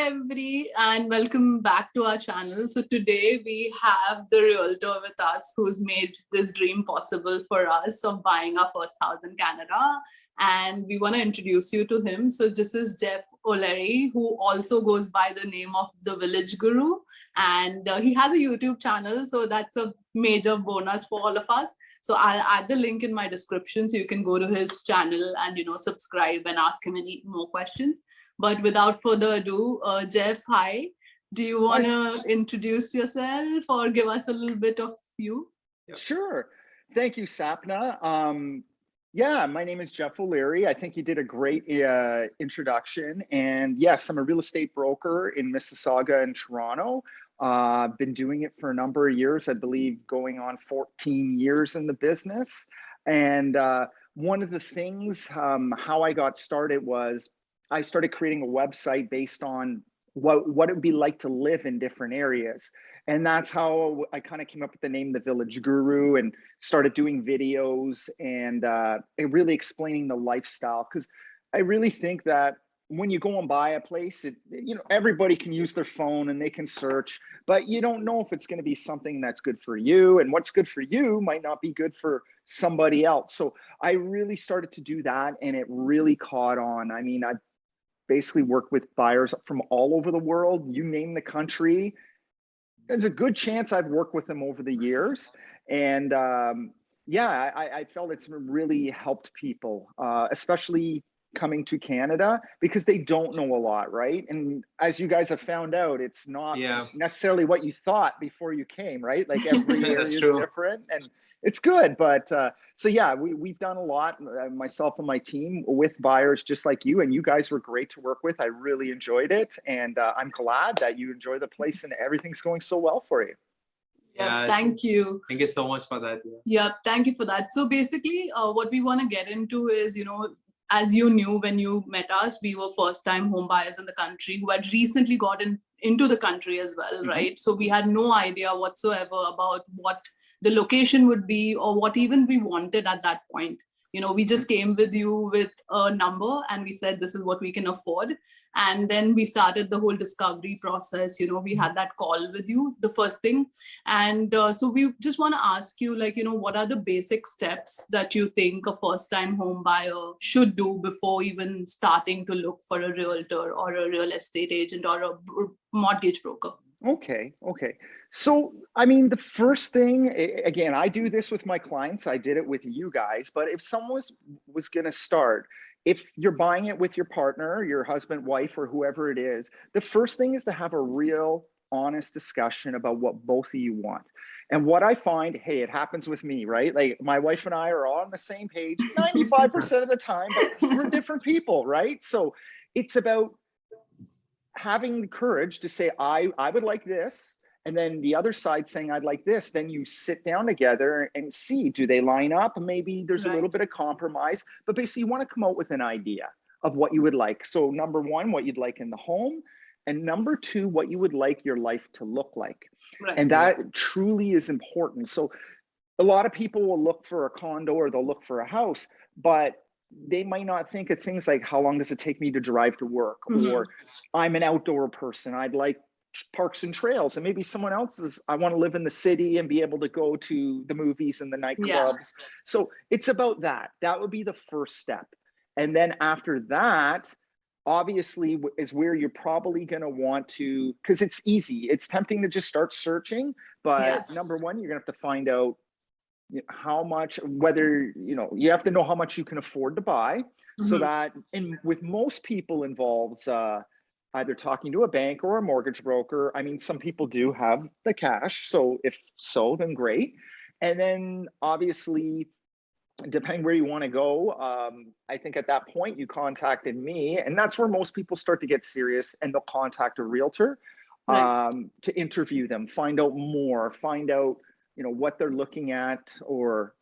everybody, and welcome back to our channel. So today we have the realtor with us who's made this dream possible for us of buying our first house in Canada. And we want to introduce you to him. So this is Jeff O'Leary, who also goes by the name of the Village Guru. And he has a YouTube channel, so that's a major bonus for all of us. So I'll add the link in my description so you can go to his channel and subscribe and ask him any more questions. But without further ado, Jeff, hi. Do you want to introduce yourself or give us a little bit of you? Sure. Thank you, Sapna. Yeah, my name is Jeff O'Leary. I think you did a great introduction. And yes, I'm a real estate broker in Mississauga and Toronto. Been doing it for a number of years, I believe going on 14 years in the business. And one of the things, how I got started was I started creating a website based on what it would be like to live in different areas. And that's how I kind of came up with the name, The Village Guru, and started doing videos and really explaining the lifestyle. Because I really think that when you go and buy a place, everybody can use their phone and they can search, but you don't know if it's going to be something that's good for you, and what's good for you might not be good for somebody else. So I really started to do that, and it really caught on. I mean, I basically work with buyers from all over the world. You name the country, there's a good chance I've worked with them over the years. And yeah, I felt it's really helped people, especially coming to Canada, because they don't know a lot, right? And as you guys have found out, it's not necessarily what you thought before you came, right? Like every area is different, and it's good. But so yeah, we've done a lot, myself and my team, with buyers just like you, and you guys were great to work with. I really enjoyed it, and I'm glad that you enjoy the place and everything's going so well for you. Yeah, thank you. Thank you so much for that. Yeah, thank you for that. So basically, what we want to get into is, as you knew when you met us, we were first-time home buyers in the country who had recently gotten into the country as well, right? So we had no idea whatsoever about what the location would be or what even we wanted at that point. We just came with you with a number and we said, this is what we can afford. And then we started the whole discovery process. We had that call with you, the first thing. And so we just want to ask you, what are the basic steps that you think a first-time home buyer should do before even starting to look for a realtor or a real estate agent or a mortgage broker? Okay. So, I mean, the first thing, again, I do this with my clients. I did it with you guys, but if someone was going to start, if you're buying it with your partner, your husband, wife, or whoever it is, the first thing is to have a real honest discussion about what both of you want. And what I find, hey, it happens with me, right? Like my wife and I are all on the same page 95% of the time, but we're different people, right? So it's about having the courage to say, I would like this. And then the other side saying, I'd like this. Then you sit down together and see, do they line up? Maybe there's a little bit of compromise, but basically you want to come out with an idea of what you would like. So number one, what you'd like in the home. And number two, what you would like your life to look like. And that truly is important. So a lot of people will look for a condo or they'll look for a house, but they might not think of things like, how long does it take me to drive to work? Or I'm an outdoor person, I'd like parks and trails. And maybe someone else is, I want to live in the city and be able to go to the movies and the nightclubs. So it's about that. That would be the first step. And then after that, obviously, is where you're probably going to want to, because it's easy. It's tempting to just start searching. But number one, you're going to have to find out how much, whether, you have to know how much you can afford to buy. So that, and with most people involves either talking to a bank or a mortgage broker. I mean, some people do have the cash. So if so, then great. And then obviously, depending where you want to go, I think at that point you contacted me, and that's where most people start to get serious, and they'll contact a realtor to interview them, find out more, find out, what they're looking at or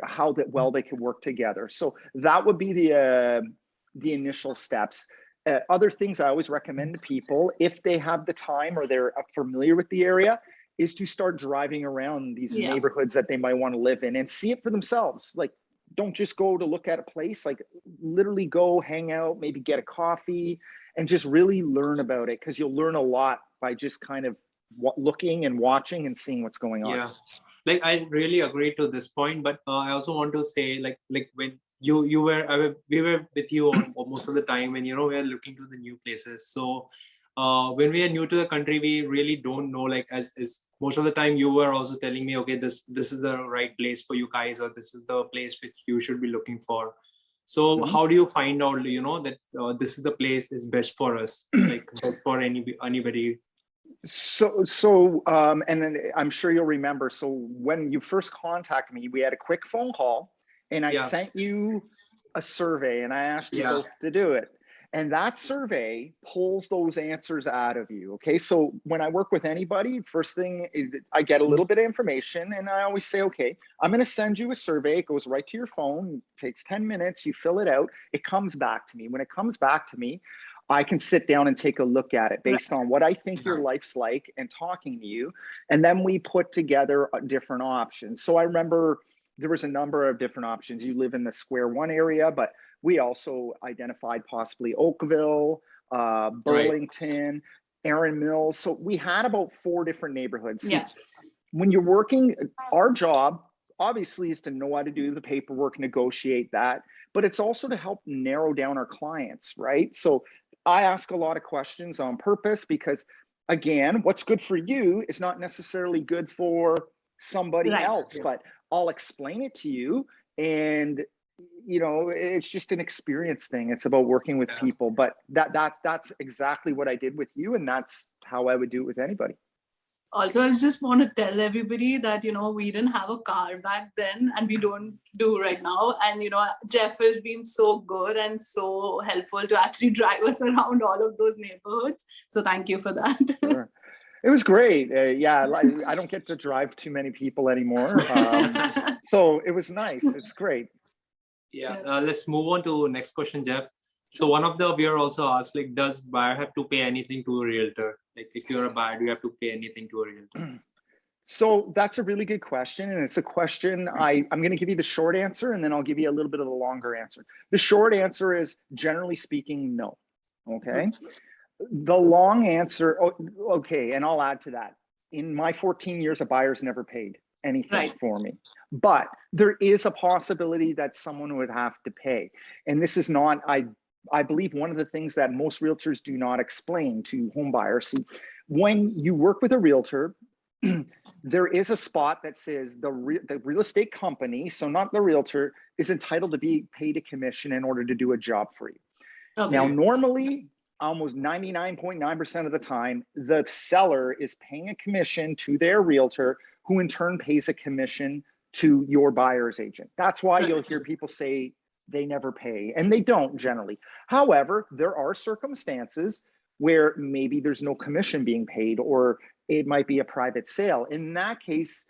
how well they can work together. So that would be the initial steps. Other things I always recommend to people, if they have the time or they're familiar with the area, is to start driving around these neighborhoods that they might want to live in and see it for themselves. Like, don't just go to look at a place, like literally go hang out, maybe get a coffee and just really learn about it, because you'll learn a lot by just kind of looking and watching and seeing what's going on. Yeah, like I really agree to this point, but I also want to say, like when you were we were with you on most of the time, and we are looking to the new places. So when we are new to the country, we really don't know, like as most of the time you were also telling me, okay, this is the right place for you guys, or this is the place which you should be looking for. So how do you find out, that this is the place is best for us, like best for anybody? And then I'm sure you'll remember, so when you first contacted me, we had a quick phone call, and I sent you a survey, and I asked you both to do it. And that survey pulls those answers out of you. Okay, so when I work with anybody, first thing is I get a little bit of information, and I always say, okay, I'm going to send you a survey. It goes right to your phone, it takes 10 minutes, you fill it out, it comes back to me. When it comes back to me, I can sit down and take a look at it based on what I think your life's like and talking to you. And then we put together different options. So I remember there was a number of different options. You live in the Square One area, but we also identified possibly Oakville, Burlington, Erin Mills. So we had about 4 different neighborhoods. See, when you're working, our job obviously is to know how to do the paperwork, negotiate that, but it's also to help narrow down our clients, right? So I ask a lot of questions on purpose, because again, what's good for you is not necessarily good for somebody else, but I'll explain it to you. And it's just an experience thing. It's about working with people, but that's exactly what I did with you, and that's how I would do it with anybody. Also, I just want to tell everybody that, we didn't have a car back then, and we don't do right now. And, Jeff has been so good and so helpful to actually drive us around all of those neighborhoods. So thank you for that. Sure. It was great. I don't get to drive too many people anymore. So it was nice. It's great. Let's move on to next question, Jeff. So one of the viewer also asked, like, does buyer have to pay anything to a realtor? Like, if you're a buyer, do you have to pay anything to a realtor? So that's a really good question. And it's a question I'm going to give you the short answer, and then I'll give you a little bit of the longer answer. The short answer is, generally speaking, no. Okay. The long answer, okay, and I'll add to that. In my 14 years, a buyer's never paid anything for me. But there is a possibility that someone would have to pay. And this is not, I believe, one of the things that most realtors do not explain to home buyers. See, when you work with a realtor, there is a spot that says the real estate company, so not the realtor, is entitled to be paid a commission in order to do a job for you. Okay. Now, normally, almost 99.9% of the time, the seller is paying a commission to their realtor, who in turn pays a commission to your buyer's agent. That's why you'll hear people say they never pay, and they don't generally. However, there are circumstances where maybe there's no commission being paid, or it might be a private sale. In that case,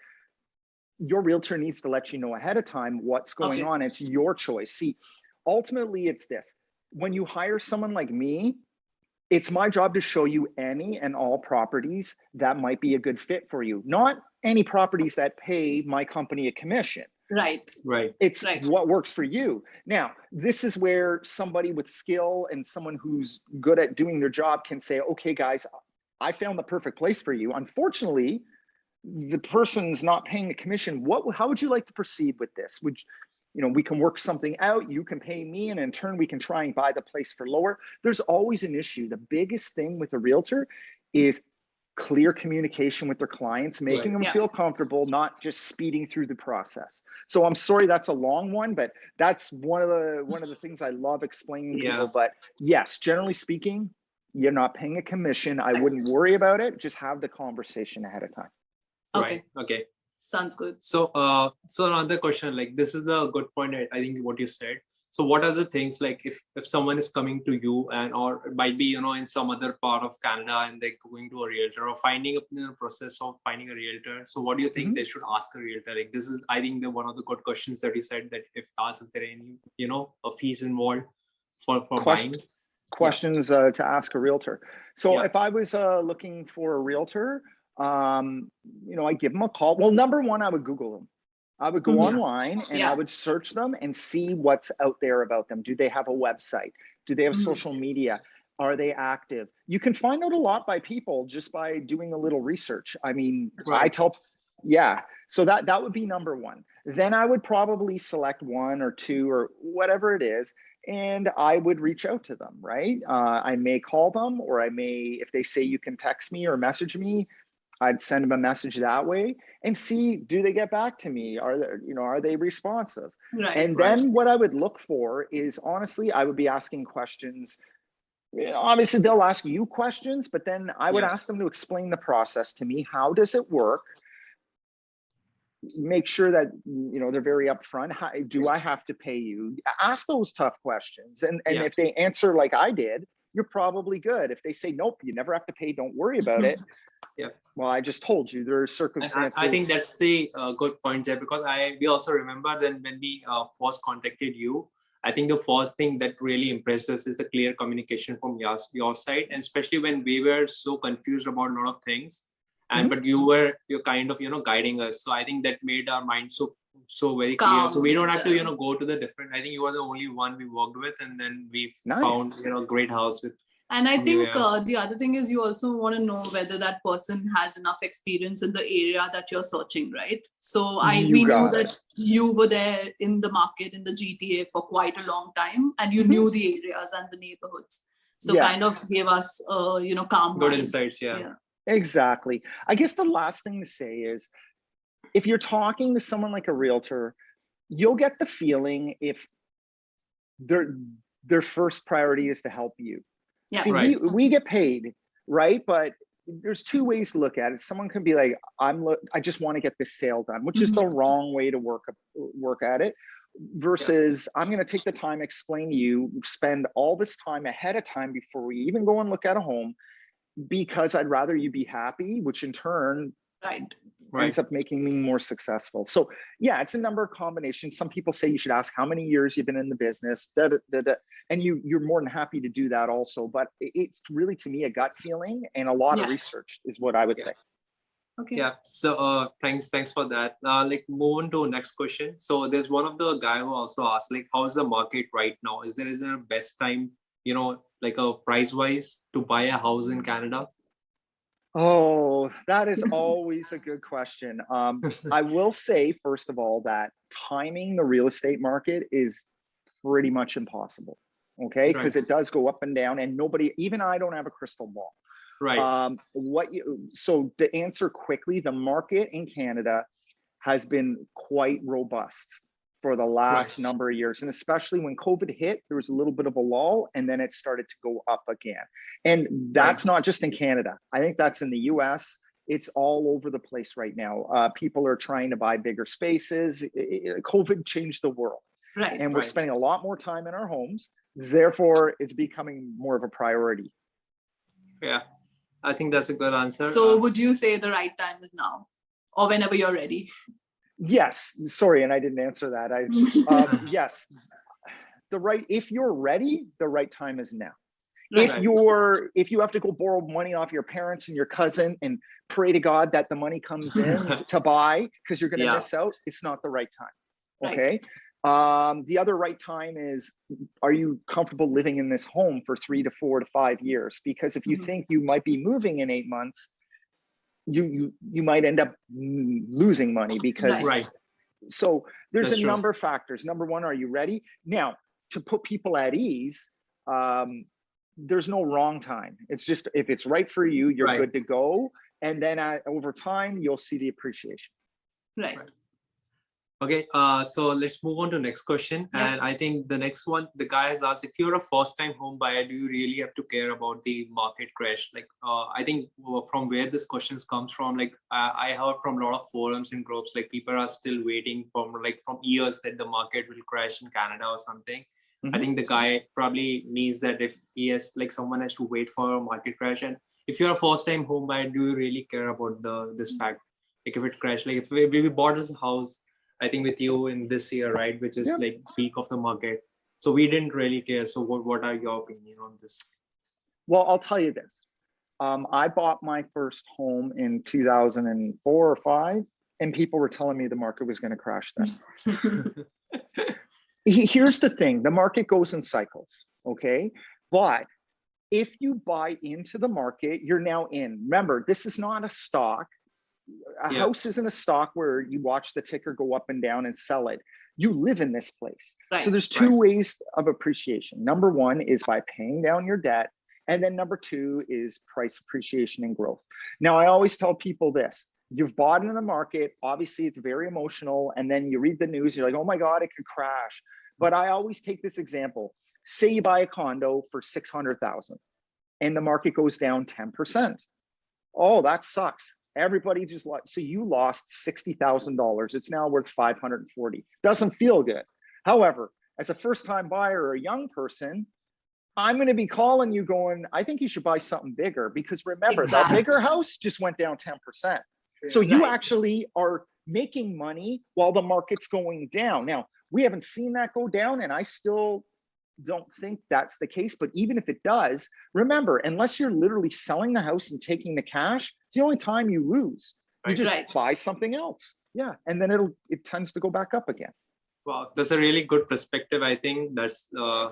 your realtor needs to let you know ahead of time what's going on. It's your choice. See, ultimately, it's this. When you hire someone like me, it's my job to show you any and all properties that might be a good fit for you, not any properties that pay my company a commission. Right. It's what works for you. Now, this is where somebody with skill and someone who's good at doing their job can say, okay, guys, I found the perfect place for you. Unfortunately, the person's not paying a commission. How would you like to proceed with this? We can work something out, you can pay me, and in turn, we can try and buy the place for lower. There's always an issue. The biggest thing with a realtor is clear communication with their clients, making them feel comfortable, not just speeding through the process. So I'm sorry that's a long one, but that's one of the things I love explaining to people. But yes, generally speaking, you're not paying a commission. I wouldn't worry about it. Just have the conversation ahead of time. Okay. Sounds good. So another question, like, this is a good point, I think, what you said. So what are the things, like, if someone is coming to you, and or it might be, in some other part of Canada, and they're going to a realtor, or finding a process of finding a realtor. So what do you think they should ask a realtor? Like, this is, I think, one of the good questions that you said, that if asked, if there are any, fees involved for buying. Questions to ask a realtor. So if I was looking for a realtor, I give them a call. Well, number one, I would Google them. I would go online and I would search them and see what's out there about them. Do they have a website? Do they have social media? Are they active? You can find out a lot by people just by doing a little research. I mean, I tell, yeah. So that would be number one. Then I would probably select one or two or whatever it is, and I would reach out to them, right? I may call them, or I may, if they say you can text me or message me, I'd send them a message that way and see, do they get back to me? Are they, you know, are they responsive? Right. And then what I would look for is, honestly, I would be asking questions. You know, obviously they'll ask you questions, but then I would ask them to explain the process to me. How does it work? Make sure that, you know, they're very upfront. How, do I have to pay you? Ask those tough questions. And if they answer like I did, you're probably good. If they say, nope, you never have to pay, don't worry about it. Well, I just told you there are circumstances. I think that's the good point there, because we also remember then when we first contacted you, I think the first thing that really impressed us is the clear communication from your side, and especially when we were so confused about a lot of things, and but you're kind of, you know, guiding us. So I think that made our mind so very clear. So we don't have to, you know, go to the different. I think you were the only one we worked with, and then we found, you know, great house with. And I think the other thing is you also want to know whether that person has enough experience in the area that you're searching, right? So we knew that you were there in the market, in the GTA for quite a long time, and you knew the areas and the neighborhoods. So kind of gave us, you know, calm good mind. insights. Exactly. I guess the last thing to say is, if you're talking to someone like a realtor, you'll get the feeling if their first priority is to help you. See, we get paid, right? But there's two ways to look at it. Someone can be like, I just want to get this sale done, which is the wrong way to work at it. Versus, I'm going to take the time, explain to you, spend all this time ahead of time before we even go and look at a home, because I'd rather you be happy, which in turn ends up making me more successful. So yeah, it's a number of combinations. Some people say you should ask how many years you've been in the business, and you're more than happy to do that also. But it's really, to me, a gut feeling and a lot of research is what I would say. Okay. Yeah. So thanks for that. Like, move on to next question. So there's one of the guy who also asked, like, how is the market right now? Is there a best time, you know, like a price wise, to buy a house in Canada? Oh, that is always a good question. I will say, first of all, that timing the real estate market is pretty much impossible. Okay, because it does go up and down, and nobody, even I, don't have a crystal ball. So to answer quickly, the market in Canada has been quite robust for the last number of years. And especially when COVID hit, there was a little bit of a lull, and then it started to go up again. And that's not just in Canada. I think that's in the US. It's all over the place right now. People are trying to buy bigger spaces. COVID changed the world. And we're spending a lot more time in our homes. Therefore, it's becoming more of a priority. Yeah, I think that's a good answer. So would you say the right time is now, or whenever you're ready? Yes, sorry, and I didn't answer that. Yes, if you're ready, the right time is now. If you have to go borrow money off your parents and your cousin and pray to God that the money comes in to buy because you're going to miss out, it's not the right time. Okay. The other right time is, are you comfortable living in this home for 3 to 4 to 5 years? Because if you think you might be moving in 8 months, you might end up losing money, because so there's a number of factors. Number one, are you ready? Now, to put people at ease, there's no wrong time. It's just, if it's right for you, you're good to go. And then over time, you'll see the appreciation. Okay, so let's move on to next question. And I think the next one, the guy has asked, if you're a first-time home buyer, do you really have to care about the market crash? Like, I think from where this questions comes from, like, I heard from a lot of forums and groups, like, people are still waiting from years that the market will crash in Canada or something. I think the guy probably needs that, if he has, like, someone has to wait for a market crash. And if you're a first-time home buyer, do you really care about this fact? Like, if it crashed, like, if we bought this house, I think with you in this year, right, which is like peak of the market, so we didn't really care. So what are your opinion on this? Well, I'll tell you this. I bought my first home in 2004 or 5, and people were telling me the market was going to crash then. Here's the thing, the market goes in cycles, okay? But if you buy into the market, you're now in. Remember, this is not a stock. A house isn't a stock where you watch the ticker go up and down and sell it. You live in this place. So there's two ways of appreciation. Number one is by paying down your debt. And then number two is price appreciation and growth. Now, I always tell people this. You've bought in the market. Obviously, it's very emotional. And then you read the news, you're like, oh my God, it could crash. But I always take this example. Say you buy a condo for $600,000 and the market goes down 10%. Oh, that sucks. Everybody just lost. So you lost $60,000. It's now worth 540. Doesn't feel good. However, as a first-time buyer or a young person, I'm going to be calling you going, I think you should buy something bigger, because remember, that bigger house just went down 10%. So you actually are making money while the market's going down. Now, we haven't seen that go down, and I still don't think that's the case. But even if it does, remember, unless you're literally selling the house and taking the cash, it's the only time you lose. You just buy something else. Yeah. And then it tends to go back up again. Wow, that's a really good perspective. I think that's a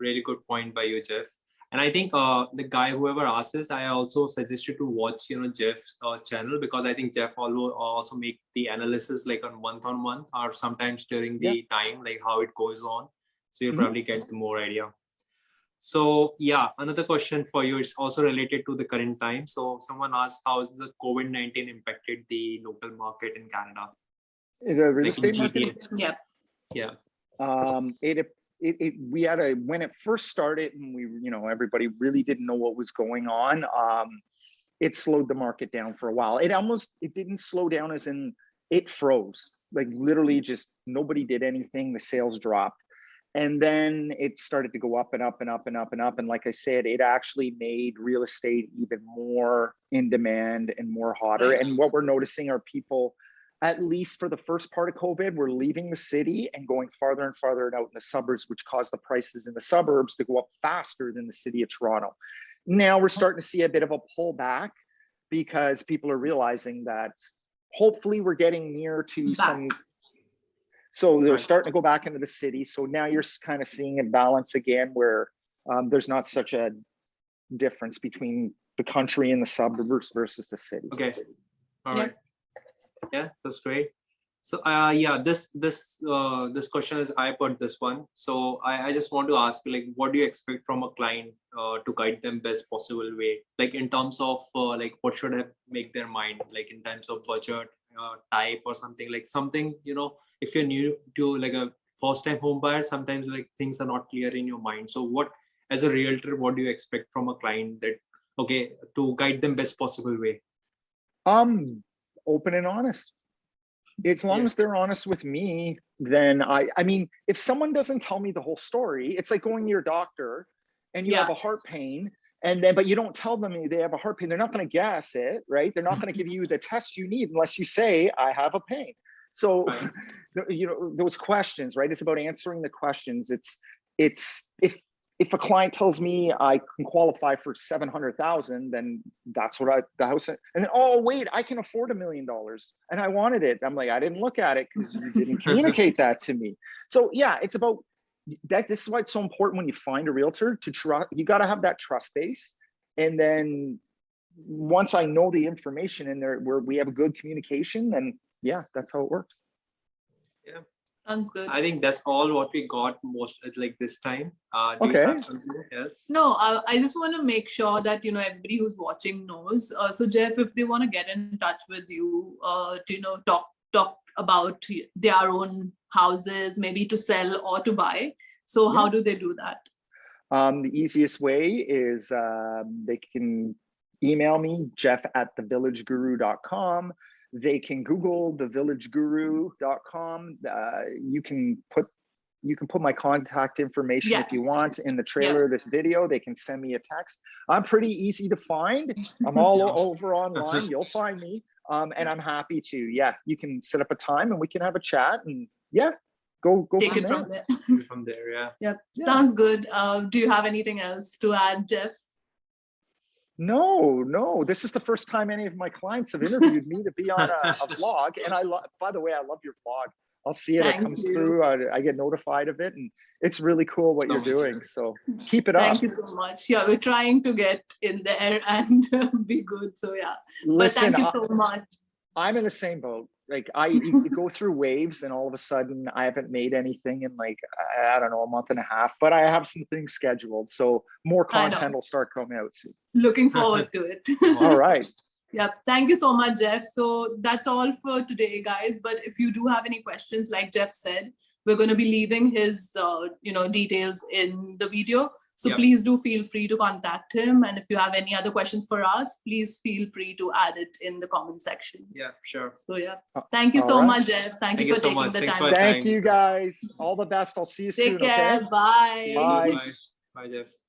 really good point by you, Jeff. And I think the guy, whoever asked this, I also suggested to watch, Jeff's channel, because I think Jeff also make the analysis like on month or sometimes during the time, like how it goes on. So you probably get more idea. So yeah, another question for you is also related to the current time. So someone asked, how has the COVID-19 impacted the local market in Canada? The real estate market? Yeah. Yeah. We had when it first started, and we, everybody really didn't know what was going on. It slowed the market down for a while. It didn't slow down as in it froze, like literally just nobody did anything. The sales dropped. And then it started to go up and up and up and up and up. And like I said, it actually made real estate even more in demand and more hotter. And what we're noticing are people, at least for the first part of COVID, were leaving the city and going farther and farther out in the suburbs, which caused the prices in the suburbs to go up faster than the city of Toronto. Now we're starting to see a bit of a pullback because people are realizing that hopefully we're getting near to some. So they're starting to go back into the city. So now you're kind of seeing a balance again where there's not such a difference between the country and the suburbs versus the city. Okay. All right. Yeah, that's great. So this question is, I put this one. So I just want to ask, like, what do you expect from a client to guide them best possible way? Like in terms of like what should I make their mind, like in terms of budget, type or something, if you're new to like a first time home buyer, sometimes like things are not clear in your mind. So what, as a realtor, what do you expect from a client that, to guide them best possible way? Open and honest. As long as they're honest with me, then I mean, if someone doesn't tell me the whole story, it's like going to your doctor and you have a heart pain, but you don't tell them they have a heart pain. They're not going to guess it, right? They're not going to give you the test you need unless you say, I have a pain. So, those questions, right? It's about answering the questions. It's if a client tells me I can qualify for 700,000, then that's what the house. And then, oh wait, I can afford $1 million, and I wanted it. I'm like, I didn't look at it because you didn't communicate that to me. So yeah, it's about that. This is why it's so important when you find a realtor to trust. You got to have that trust base, and then once I know the information in there where we have a good communication, then yeah, that's how it works. Yeah. Sounds good. I think that's all what we got most like this time. Do you have something? Yes. No, I just want to make sure that everybody who's watching knows. So Jeff, if they want to get in touch with you, to talk about their own houses, maybe to sell or to buy. So how do they do that? The easiest way is they can email me, jeff@thevillageguru.com. They can Google thevillageguru.com. You can put my contact information if you want in the trailer of this video. They can send me a text. I'm pretty easy to find. I'm all over online. You'll find me. And I'm happy to. Yeah, you can set up a time and we can have a chat and go Take from it there. from there. From there, yeah. Yep. Sounds good. Do you have anything else to add, Jeff? No. This is the first time any of my clients have interviewed me to be on a vlog. And by the way, I love your vlog. I'll see it. Thank It comes you. through. I get notified of it, and it's really cool what you're So much. doing. So keep it up. Thank you so much. Yeah, we're trying to get in there and be good. So yeah, but Listen, thank you so much. I'm in the same boat. Like you go through waves, and all of a sudden I haven't made anything in like, I don't know, a month and a half, but I have some things scheduled. So more I know. content will start coming out soon. Looking forward to it. All right. Yeah, thank you so much, Jeff. So that's all for today, guys. But if you do have any questions, like Jeff said, we're going to be leaving his details in the video. So Yep. please do feel free to contact him. And if you have any other questions for us, please feel free to add it in the comment section. Yeah, sure. So yeah, thank you All so right. much, Jeff. Thank you for so taking much. the Thanks time. for- Thank time. you guys. All the best. I'll see you Take soon. care. Okay. Bye. See you Bye. soon. Bye. Bye, Jeff.